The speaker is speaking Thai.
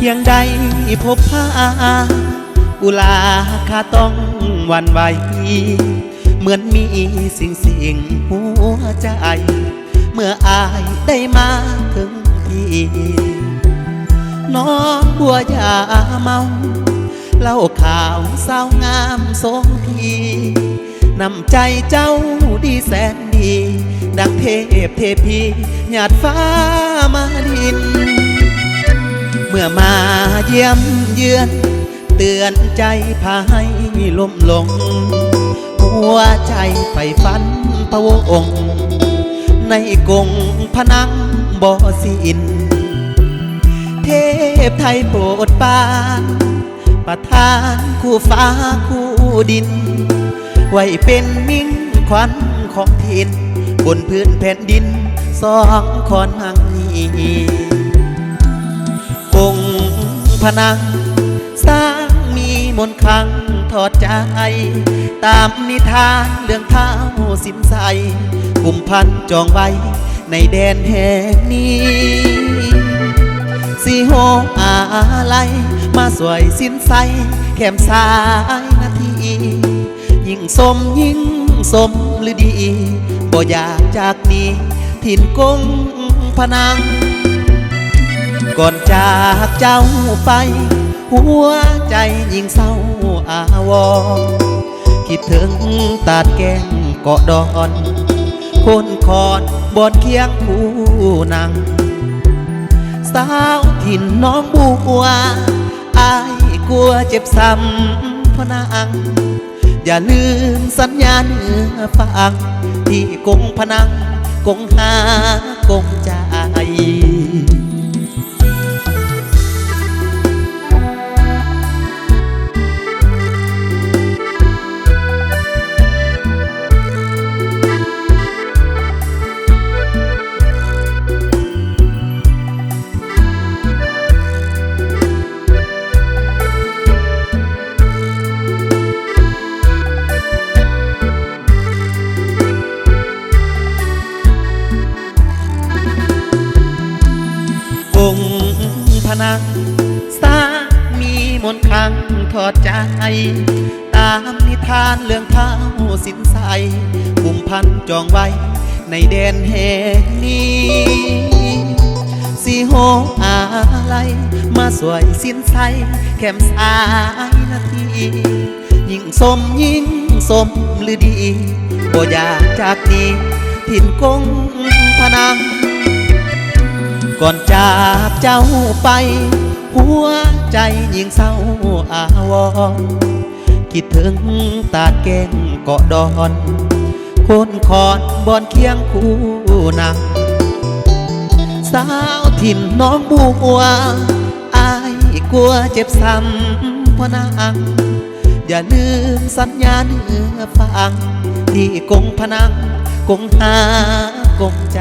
ยงใดพบพาอุลาคาต้องหวั่นไหวเหมือนมีสิ่งหัวใจเมื่ออายได้มาถึงที่น้องบัวยาเมาเล่าข่าวสาวงามทรงทีนำใจเจ้าดีแสนดีดังเทพเทพีหยาดฟ้ามาดินเมื่อมาเยี่ยมเยือนเตือนใจพาให้ล้มลงหัวใจไฟฝันพะวงในกงพนังบ่สิ้นเทพไทยโปรดปรานประทานคู่ฟ้าคู่ดินไว้เป็นมิ่งขวัญของถิ่นบนพื้นแผ่นดินสองคอนหังนี้กงพนังสร้างมีมนต์ขลังทอดใจตามนิทานเรื่องเท้าสินใสกุมพันจองไว้ในแดนแห่งนี้สีโหอะไรมาสวยสินใสแคมสายนาทียิ่งสมหรือดีบ่อยากจากนี้ถิ่นกงพนังก่อนจากเจ้าไปหัวใจยิ่งเศร้าอาวรคิดถึงตาดแก้งเกาะดอนคนคอนบอนเคียงผู้นั่งสาวถิ่นน้องบัวอายกลัวเจ็บซ้ำเพราะนางอย่าลืมสัญญาเนื้อฟังที่กงพนังกงหากงใจพนังสร้างมีมนต์ขลังทอดใจตามนิทานเรื่องเท้าสินใสกุมพันจองไว้ในแดนแห่งนี้สีโหอะไรมาสวยสินใสแคมสายนาทียิ่งสมหรือดีบ่อยากจากนี้ถิ่นกงพนังก่อนจากเจ้าไปหัวใจยิ่งเศร้าอาวรคิดถึงตาดแก้งเกาะดอนคนคอนบอนเคียงคู่นางสาวถิ่นน้องบัวอายกลัวเจ็บซ้ำเพราะนางอย่าลืมสัญญาเนื้อฟังที่กงพนังกงหากงใจ